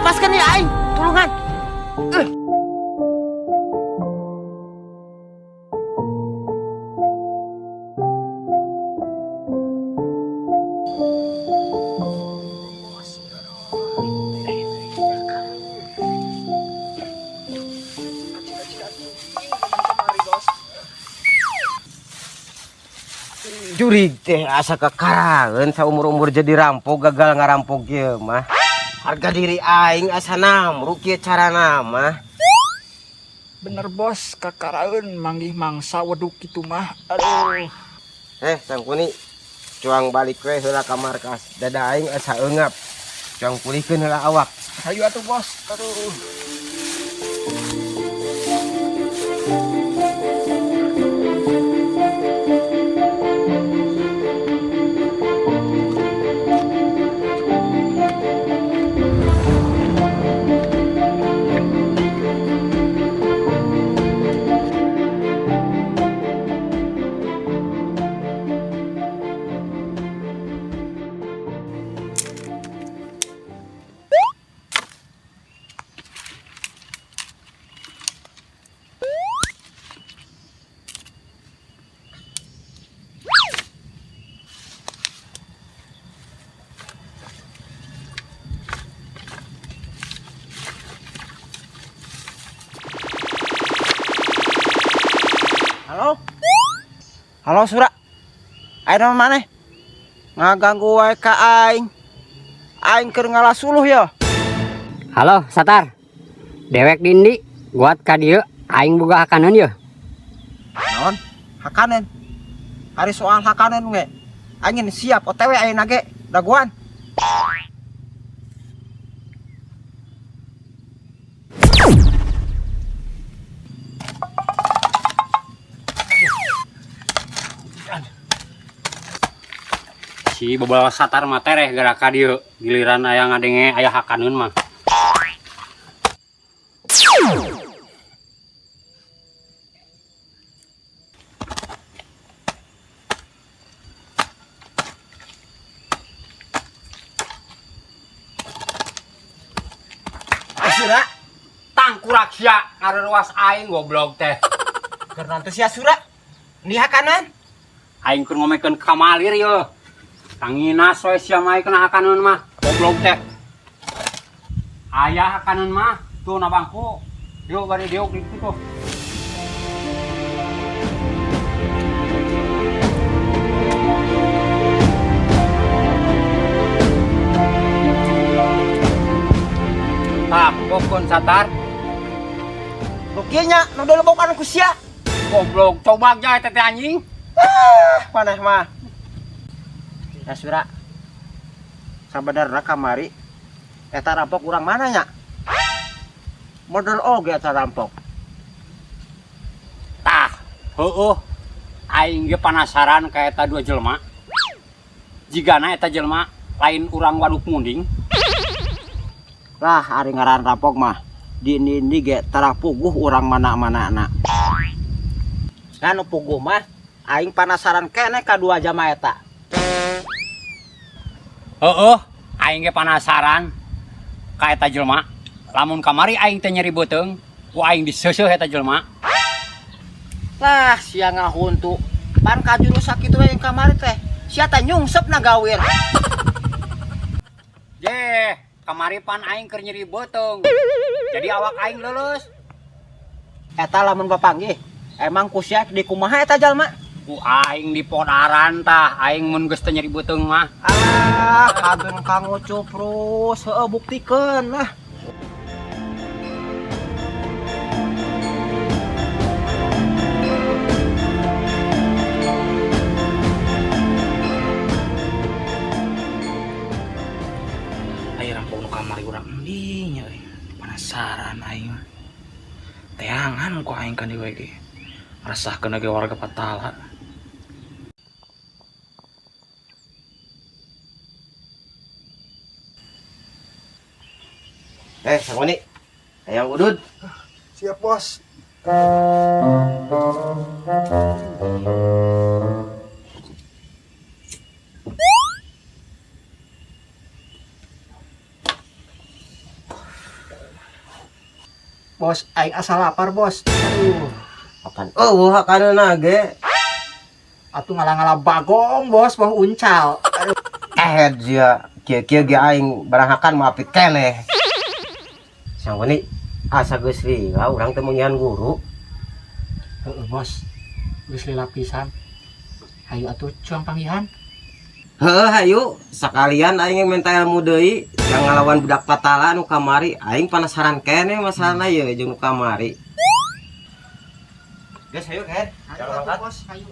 lepaskan ya aing, tulungan. Jurig teh asa kekarangan saumur-umur jadi rampok gagal ngarampok ieu mah. Harga diri aing asa namruk ieu carana mah. Bener bos, kakaraeun manggih mangsa weduk kitu mah. Aduh. Sangkuni cuang balik we heula ka markas. Dada aing asa eungap. Cuang pulihkeun heula awak. Hayu atuh bos. Aduh. Halo? Halo Sura. Aing mana? Ngaganggu wae ka aing. Aing keur ngalasuluh ya. Halo, Satar. Dewek dindi, guat ka dieu aing boga hakaneun ye. Naon? Hakanen. Hari soal hakanen we. Aing siap OTW ayeuna ge daguan. Si bobal Satar mah tereh gara ka dieu, giliran aya ngadenge aya hakaneun mah. Sura, Tangkurak sia ngareruas aing goblok teh. keur nantu sia Sura. Di hakanan. Aing keur ngomekeun kamalir ye. Tangina soe sia mah kena hakaneun mah, goblok teh. Aya hakaneun mah, tuh na bangku. Yuk bari diuk di situ. Pokon Satar. Rukinya nu dilebokan ku sia. Goblok, coba aja teh anjing. Maneh mah. Ya Sura. Sabenerna kamari eta rampok urang mana nya? Model oge eta rampok. Tah, heueuh. Aing ge penasaran ka eta dua jelema. Jigana eta jelema lain urang waduk munding. Lah ari ngaran rampok mah di ge tara puguh urang mana-manana. Nganu puguh mah aing penasaran keneh ka dua jama eta. Heueuh, aing ge penasaran ka eta jelema. Lamun kamari aing teh nyeri beuteung, ku aing diseuseuh eta jelema. Lah sia ngahuntu. Pan ka jurus sakitu we yang kamari teh. Sia teh nyungsep na gawir. Jeh, kamari pan aing keur nyeri beuteung. Jadi awak aing leuleus. Eta lamun bapanggih, emang ku sia di kumaha eta jalma? Ku aing di podaran tah, aing mun geus teu nyeri beuteung mah. Ah, kagen Kang Ucup terus, heueuh buktikeun lah. Ayo rampok nu kamari urang endi nya euy. Penasaran aing mah. Teangan ku aing kan dieu ge. Rasahkeun ge warga Patala. Sangoni. Hayang udud. Siap, Bos. Bos, aing asal lapar, Bos. Aduh, Apaan? Oh, kana nage. atuh ngalah-ngalah bagong, Bos, bau uncal. Aduh, Dia kieu ge aing barangakan maapit keneh. Sang wani asa geus lila urang teh mungian guru. heueuh, Bos. Geus lila pisan. Hayu atuh cuang panggihan. Heuh hayu sakalian aing minta ilmu deui yang ngalawan budak patala nu kamari aing penasaran keneh masalahna ieu jeung nu kamari. Geus hayu Ken. Hayu atuh, Bos. Hayu.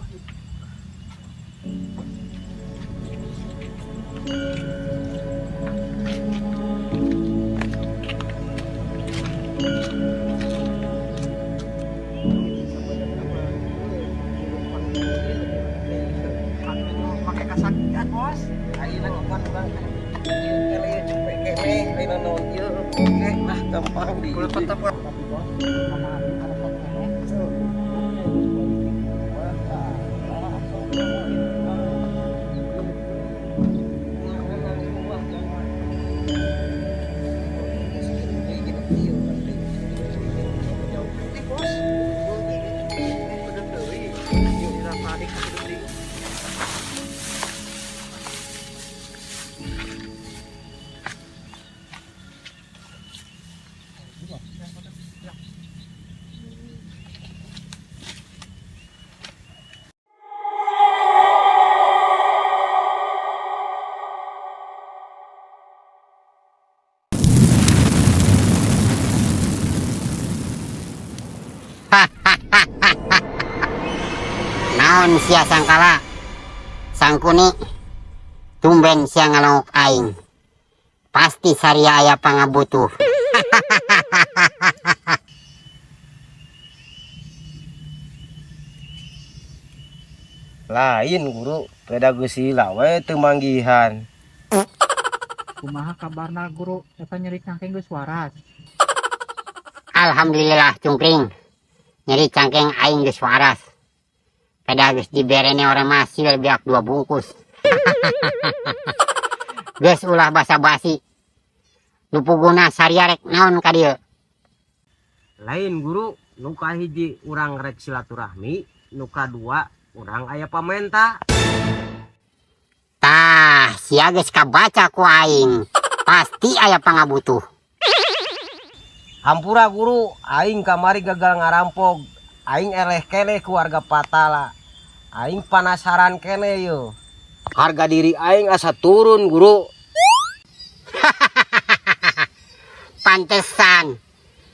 Pakai kasakian, Bos. Ayeuna kapan urang kene cepet kene ayeuna naon ieu oke nah gampang di Kulit tetep, Bos. Tapi, Bos, sama alasan keneh. Naon sia sangkala sangkuni tumben sia ngalongok aing pasti saria aya pangabutuh. lain guru peda geus lila we teu manggihan. Kumaha kabarna, Guru? Eta nyeri cangkeng geus waras. Alhamdulillah cungkring nyeri cangkeng aing geus waras. Peda geus diberene orang masil biak 2 bungkus. Geus ulah basa-basi. Nu puguna saria rek naon ka dieu? Lain guru nu kahiji urang rek silaturahmi nu kadua urang aya pamenta. Tah, sia geus kabaca ku aing. Pasti aya pangabutuh. Hampura guru aing kamari gagal ngarampok aing eleh keneh ku warga patala aing penasaran keneh yo harga diri aing asa turun guru. Pantesan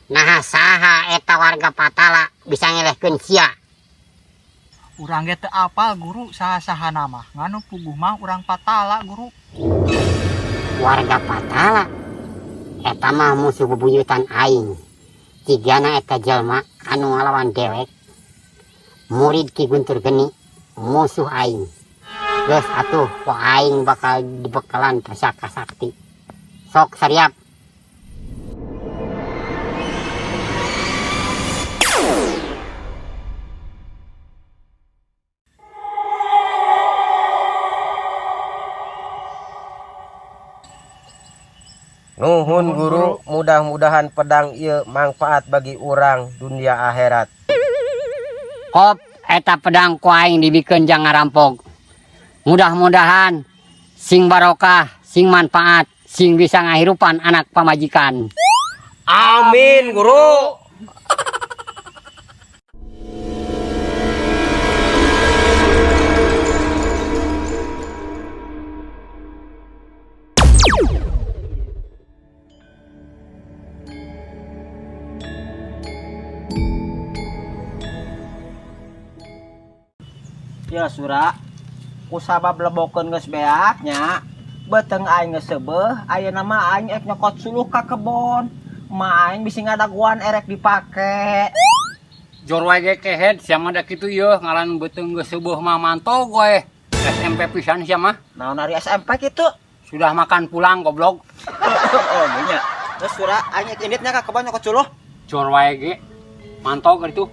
nah saha eta warga patala bisa ngelehkeun sia. Urang ge teu apal, Guru, saha-saha nama. Nganu puguh mah urang patala, Guru. Warga patala eta mah musuh bebuyutan aing. Cigana eta jelma anu ngalawan dewek murid Ki Guntur Geni musuh aing. Geus atuh ku aing bakal dibekalan pusaka sakti. Sok sariap. Nuhun guru, mudah-mudahan pedang ieu manfaat bagi urang dunia akhirat. Kop eta pedang ku aing dibikeun jang ngarampok. Mudah-mudahan sing barokah, sing manfaat, sing bisa ngahirupan anak pamajikan. Amin guru. Ya sura kusabab lebokeun geus beaknya beteng aing geus seubeuh ayeuna mah aing ek nyokot suluh ka kebon ma aing bisi ngadaguan erek dipake. Jor wae ge kehed sia mah da kitu yeuh ngaran beuteung geus seubeuh mah mantog we. SMP pisan sia mah. Naon ari SMP kitu? Sudah makan pulang goblok. Oh nya. Terus sura aing ek inditnya ka kebon nyokot suluh. Jor wae ge mantog kitu.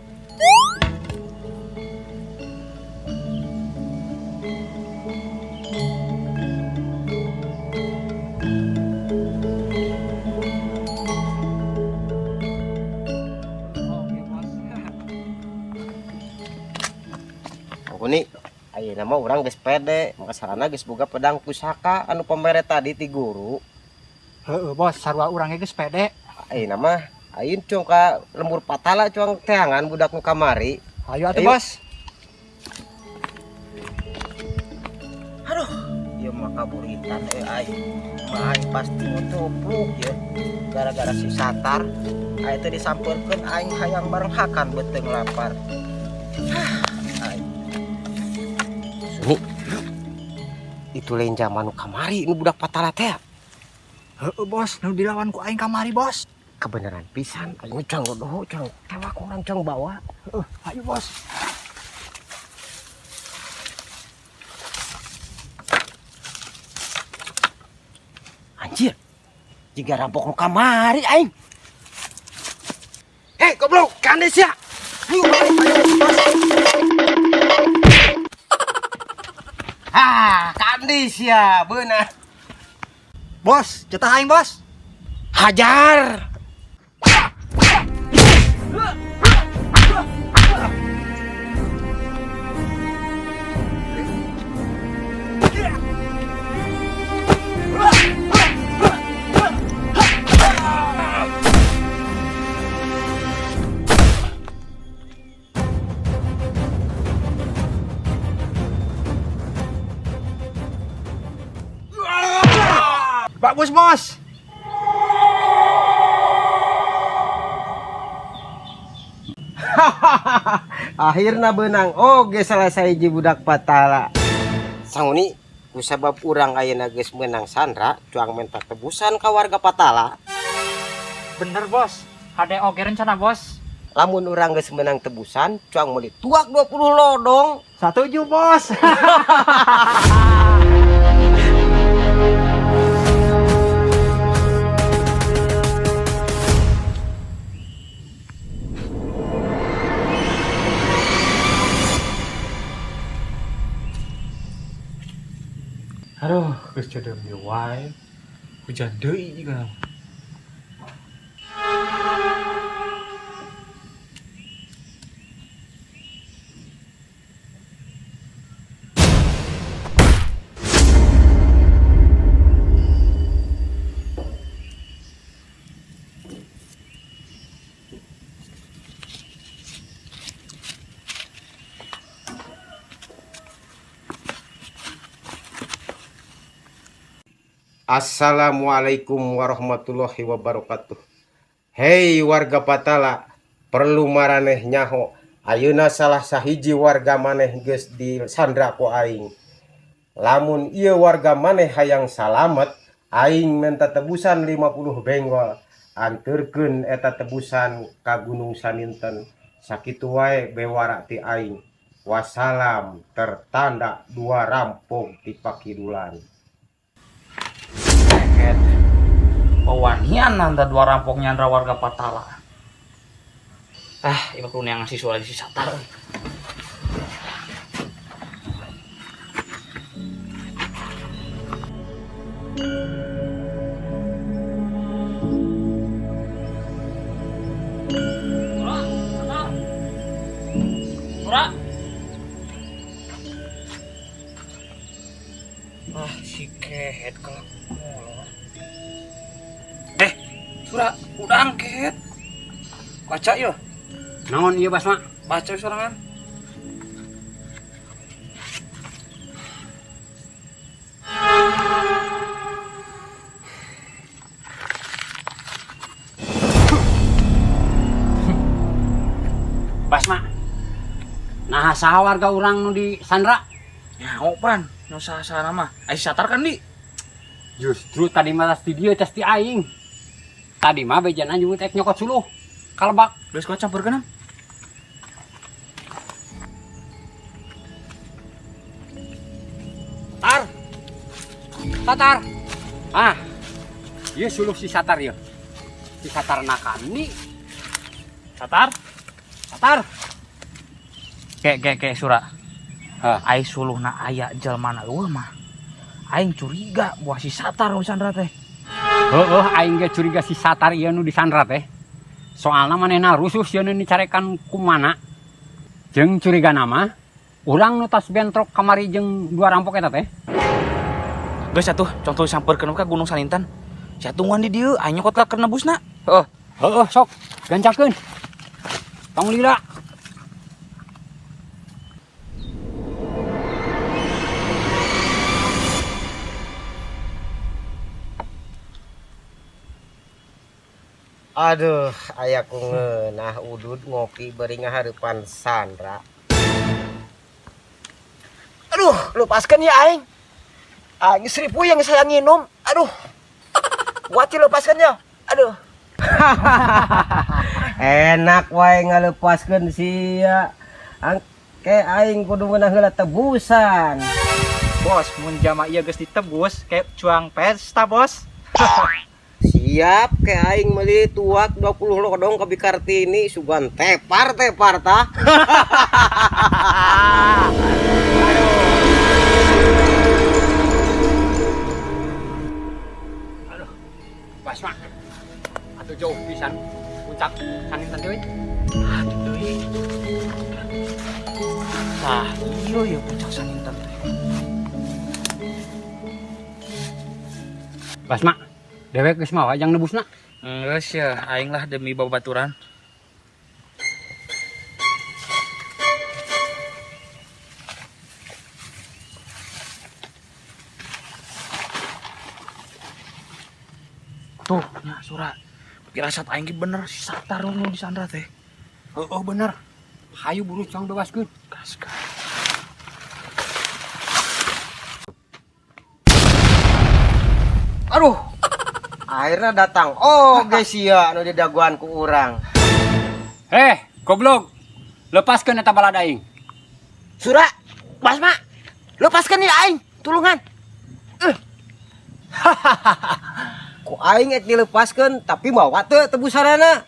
nama orang geus pede, makasarana geus boga pedang pusaka anu pamere tadi ti guru. Heeh bos, sarua urang geus pede. Ayeuna mah ayeun cung ka lembur patala cuang teangan budak nu kamari. Ayo atuh Ayo. bos. Aduh, ieu mah kaburitan ai. Mah aing pasti ngucupluk ya. Gara-gara si Satar, aing teh disampeurkeun aing hayang bareng hakan beuteung lapar. Aing. Suni. Itu lain zaman nu kamari nu budak patala teh. Heeh bos, nu dilawan ku aing kamari bos. Kebenaran pisan, aing cang dodo cang tewak urang cang bawa. Ayo bos. Anjir. Jika rampok nu kamari aing. Goblok, kandes ya. Ayo balik, bos. Kandes ya, beunah. Bos, jatah aing bos. Hajar. Bagus bos. Akhirna benang oge selesai ji budak patala. Sanguni kusabab urang ayeuna geus meunang Sandra cuang minta tebusan ka warga patala. Bener bos. Hade oge rencana bos. Lamun urang geus meunang tebusan cuang meuli tuak 20 lodong. Satuju bos. Aduh, geus cadem ieu wae. Hujan deui kan. Assalamualaikum warahmatullahi wabarakatuh. Hei warga patala, perlu maraneh nyaho. Ayeuna salah sahiji warga maneh geus disandra ku aing. Lamun ieu warga maneh hayang salamet, aing minta tebusan 50 benggol. Anterkeun eta tebusan ka Gunung Saninten. Sakitu wae bewara ti aing. Wassalam, tertanda 2 rampung ti Pakidulan. Pewanian anda 2 rampok nyandra warga patala. Ieu kudu yang ngasih suara si Satar. Sura. Si kehet kelak molor. Sura, udah angket. Baca yuk. Naon ieu Basma? Baca sorangan. Basma. Nah, saha warga urang nu di Sandra? Nyaho pan, nu saha-saha mah. Ai Satar kan di. Justru tadi malah di dieu tes ti aing. Tadi mah bejana nyebut ek nyokot suluh. Kalebak. Geus kau campurkeun. Satar. Ieu suluh si Satar ieu. Si Satar nakani. Satar. Ke Sura. Ai suluhna aya jelmana eueuh mah. Aing curiga buah si Satar nu Sandra teh. Heuh, aing ge curiga si Satar ieu nu di Sandra teh. Soalna manehna rusuh sieun dicarekan ku mana. Jeung curiga nama Urang nu tas bentrok kamari jeung dua rampok eta teh. Geus atuh contoh sampeurkeun ka Gunung Sanintan. Satungan di dieu aya nyokot ka nebusna. Heeh, sok gancakeun. Tong lila. Aduh, aya ku ngeunah udud ngopi beuring ngahareupan Sandra. Aduh, lepaskan ya aing. Aing seribu yang saya nginum. Aduh. Wati lepaskan ya. Aduh. Enak wae ngalepaskeun sia. Angke aing kudu meunang heula tebusan. Bos, mun jama ieu geus ditebus kayak cuang pesta, Bos. Siap ke aing meuli tuak 20 lodong ka Bikartini sugan tepar-tepar tah. Basma. Atuh jauh pisan puncak Sanintan deui. Tah, iya ya puncak Sanintan teh. Basma, dewek geus mawa jang nebusna. Geus ya, aing lah demi babaturan. Tuh, nya surat. Pirasat aing ge bener si Satar nu di Sandra teh. Heeh bener. Hayu buru cang bebaskeun. Gaskan. Aduh. Akhirnya datang. Oh, guys sia nu didaguan ku urang. Goblok. Lepaskeun eta balad aing. Sura, Basma. Lepaskan ya aing, tulungan. Ku aing ek dilepaskeun tapi bawa teu tebusanana.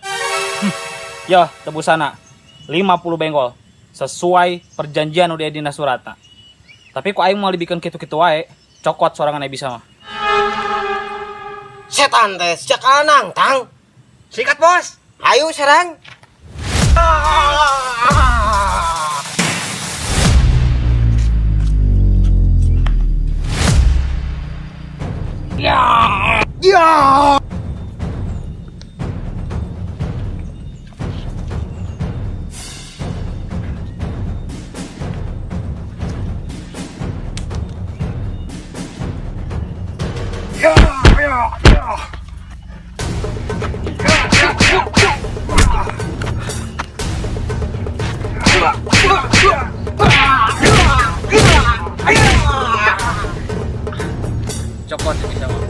Yo, tebusana 50 benggol sesuai perjanjian udah dina surata. Tapi ku aing mau dibikin kitu-kitu wae, cokot sorangan bisa mah. Setan teh sejak anang tang. Sikat bos. Ayo serang. Ya. Ya. Cokot bisa mah.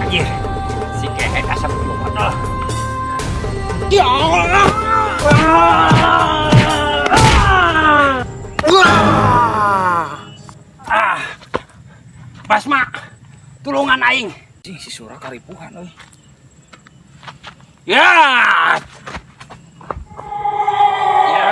Anjir. Si kehe asap keluar. Basma, tulungan aing. Si Sura karipuhan euy. Ya. Ya.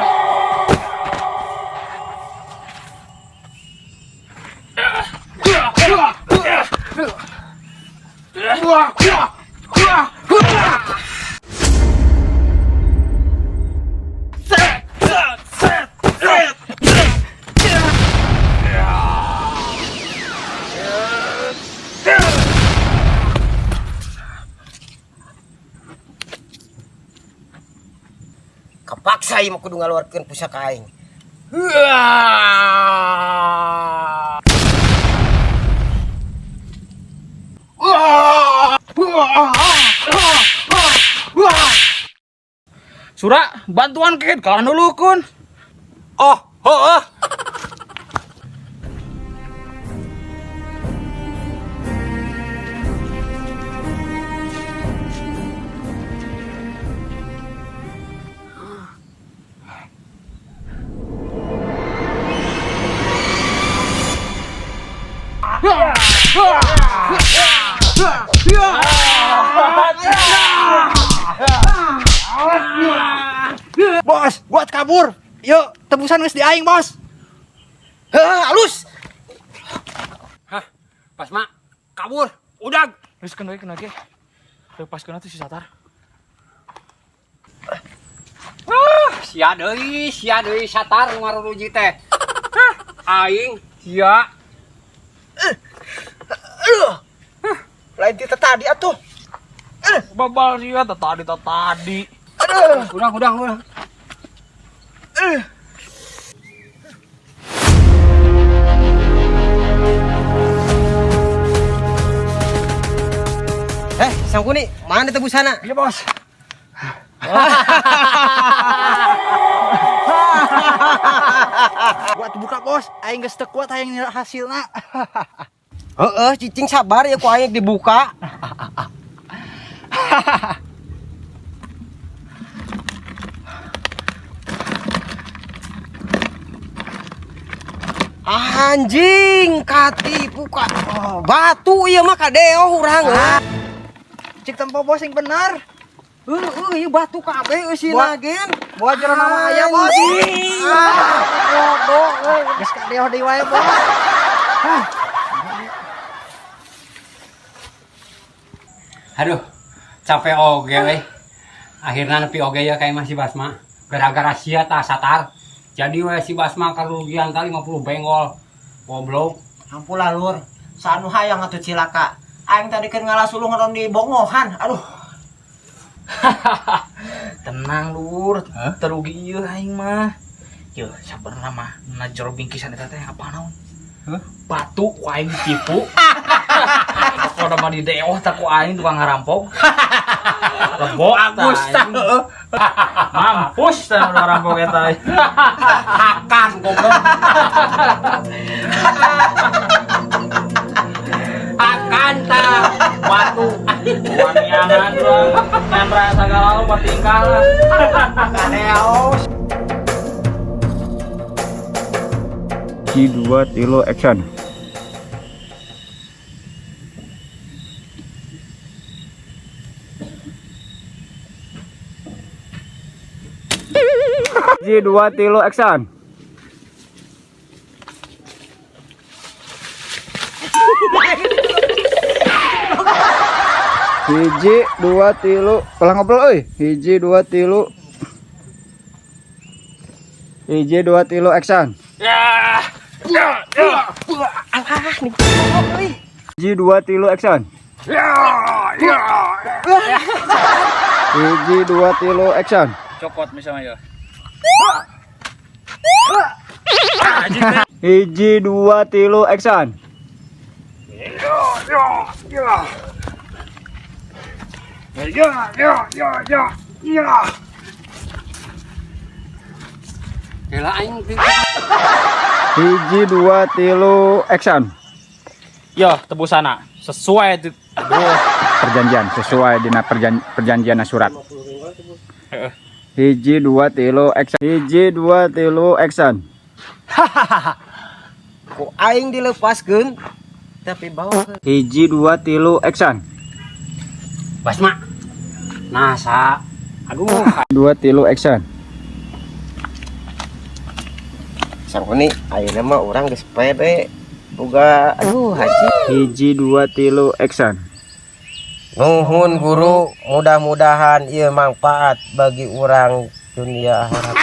Kapaksa ieu mah kudu ngaluarkeun pusaka aing. Sura, bantuan keut ka nulukun. Oh, heueuh. Bos, buat kabur. Yuk, tebusan geus di aing, Bos. Halus. Basma kabur udah. Geus kena ge. Lepaskeun atuh si Satar. Sia deui Satar ngaruruji teh. Aing sia. Lain ti tadi atuh. Babal sih ya tadi. Udah. Sangkuni, mana tebus sana? Iya, Bos. Kuat buka bos, aing geus teu kuat hayang nilai hasilna. Cicing sabar ya ku aing dibuka. Anjing, katipu ka. Batu ieu mah kadeo urang. Cik tempo bos yang benar. Ieu batu kabeh eusi nagen. Bawa jalan nama aya bos. Bodoh, geus kadeo deui wae bos. Aduh, capek oge we. Akhirna nepi oge ya kayak masih Basma. Gara-gara sia tah Satar. Jadi we si Basma karugian tali 50 bengol. Goblok. Ampun Lur, sanu hayang atuh cilaka. Aing tadi keur ngalasulung ngeron di bongohan. Aduh. Tenang Lur, terugi ieu aing mah. Yeuh, sabarna mah na jero bingkisan eta teh apa naon? Batu ku aing ditipu. Kalau mah di deoh tak ku aing tukang ngarampok. Rebo Bagus tah. Mampus tah udah ngarampok eta. Akan goblok. Akan tah batu. Waniangan doang. Nyandra sagala lu batingkah lah. Kadeos. G2 Tilo action. G2 Tilo action. Hiji dua tilu ulang ngobrol euy. Hiji dua tilu. Hiji dua tilu action. Hiji dua tilu action. Hiji dua tilu action. Cokot misalnya ya. Hiji dua tilu action. Gila aing Hiji dua tilu action. Yo, tebusana sesuai itu. Aduh. Perjanjian sesuai dina perjanjian surat. Hiji dua tilu action. Hiji dua tilu action. Ku aing dilepaskeun tapi bawa ke Hiji dua tilu action. Basma. Nasa. Aduh. Dua tilu action. Sangkuni, ayeuna mah urang geus pede. Boga haji. Hiji dua tilu action. Nuhun guru, mudah-mudahan ieu manfaat bagi urang dunia akhirat.